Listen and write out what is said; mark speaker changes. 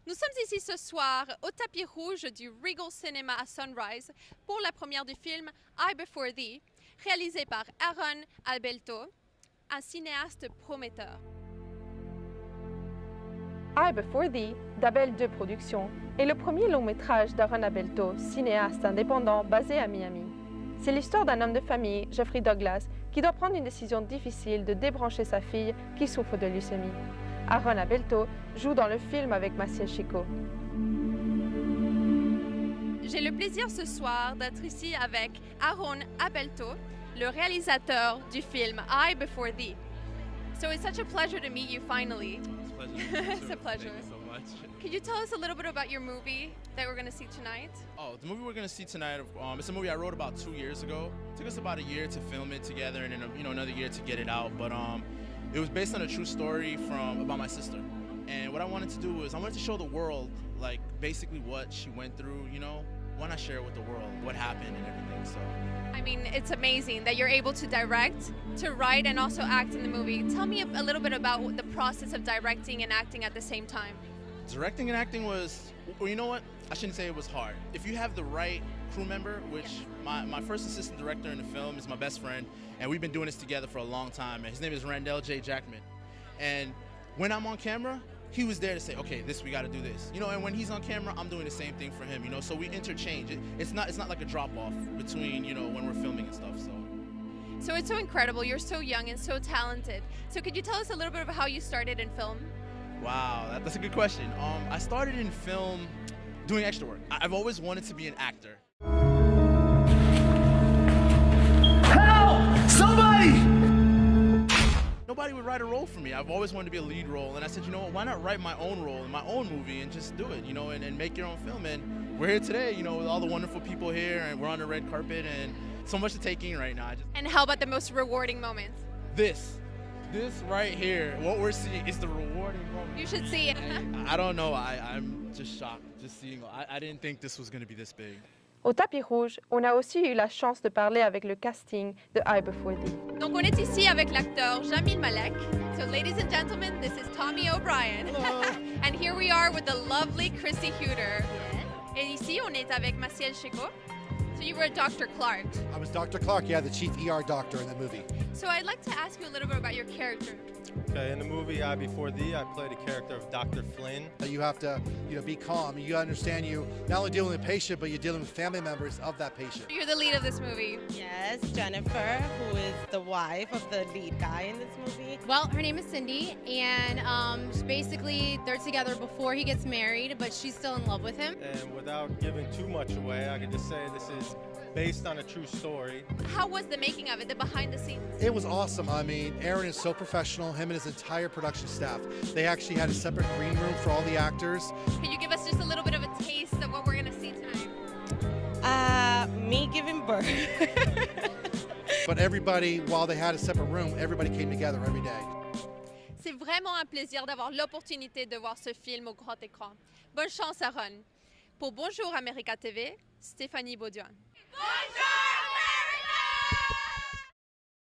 Speaker 1: Nous sommes ici ce soir au tapis rouge du Regal Cinema à Sunrise pour la première du film I Before Thee, réalisé par Aaron Abelto, un cinéaste prometteur.
Speaker 2: I Before Thee, d'Abel 2 Productions, est le premier long-métrage d'Aaron Abelto, cinéaste indépendant basé à Miami. C'est l'histoire d'un homme de famille, Jeffrey Douglas, qui doit prendre une décision difficile de débrancher sa fille qui souffre de leucémie. Aaron Abelto joue dans le film avec Maciel Chico.
Speaker 1: J'ai le plaisir ce soir d'être ici avec Aaron Abelto, le réalisateur du film I Before Thee. So it's such a pleasure to meet you finally. It's a pleasure.
Speaker 3: Thank you so much.
Speaker 1: Could you tell us a little bit about your movie that we're going to see tonight?
Speaker 3: Oh, the movie we're gonna see tonight, it's a movie I wrote about 2 years ago. It took us about a year to film it together, and then another year to get it out. But it was based on a true story about my sister. And what I wanted to do was I wanted to show the world, like, basically what she went through. Why not share it with the world, what happened and everything. So.
Speaker 1: I mean, it's amazing that you're able to direct, to write, and also act in the movie. Tell me a little bit about the process of directing and acting at the same time.
Speaker 3: Directing and acting was, well, you know what? I shouldn't say it was hard. If you have the right crew member, which my first assistant director in the film is my best friend, and we've been doing this together for a long time, and his name is Randall J. Jackman. And when I'm on camera, he was there to say, okay, we got to do this. And when he's on camera, I'm doing the same thing for him, so we interchange. It's not like a drop-off between, when we're filming and stuff, so.
Speaker 1: So it's so incredible. You're so young and so talented. So could you tell us a little bit of how you started in film?
Speaker 3: Wow, that's a good question. I started in film doing extra work. I've always wanted to be an actor.
Speaker 4: Help! Somebody!
Speaker 3: Nobody would write a role for me. I've always wanted to be a lead role, and I said, why not write my own role in my own movie and just do it, and make your own film. And we're here today, with all the wonderful people here, and we're on the red carpet, and so much to take in right now.
Speaker 1: And how about the most rewarding moments?
Speaker 3: This right here, what we're seeing is the rewarding moment.
Speaker 1: You should see it.
Speaker 3: I don't know, I'm just shocked just seeing. I didn't think this was going to be this big.
Speaker 2: Au tapis rouge, on a aussi eu la chance de parler avec le casting de I Before Thee.
Speaker 1: Donc on est ici avec l'acteur Jamil Malek. So ladies and gentlemen, this is Tommy O'Brien. And here we are with the lovely Christy Huter. Et ici on est avec Maciel Chico. So you were Dr. Clark.
Speaker 5: I was Dr. Clark, the chief ER doctor in the movie.
Speaker 1: So I'd like to ask you a little bit about your character.
Speaker 6: Okay, in the movie I Before Thee, I played a character of Dr. Flynn.
Speaker 5: You have to, be calm. You understand you not only dealing with a patient, but you're dealing with family members of that patient.
Speaker 1: You're the lead of this movie.
Speaker 7: Yes, Jennifer, who is the wife of the lead guy in this movie.
Speaker 8: Well, her name is Cindy, and basically they're together before he gets married, but she's still in love with him.
Speaker 6: And without giving too much away, I can just say this is based on a true story.
Speaker 1: How was the making of it, the behind the scenes?
Speaker 5: It was awesome. I mean, Aaron is so professional, him and his entire production staff. They actually had a separate green room for all the actors.
Speaker 1: Can you give us just a little bit of a taste of what we're going to see tonight?
Speaker 7: Me giving birth.
Speaker 5: But everybody, while they had a separate room, everybody came together every day.
Speaker 1: C'est vraiment un plaisir d'avoir l'opportunité de voir ce film au grand écran. Bonne chance, Aaron. Pour Bonjour America TV, Stéphanie Bauduin. Bonjour!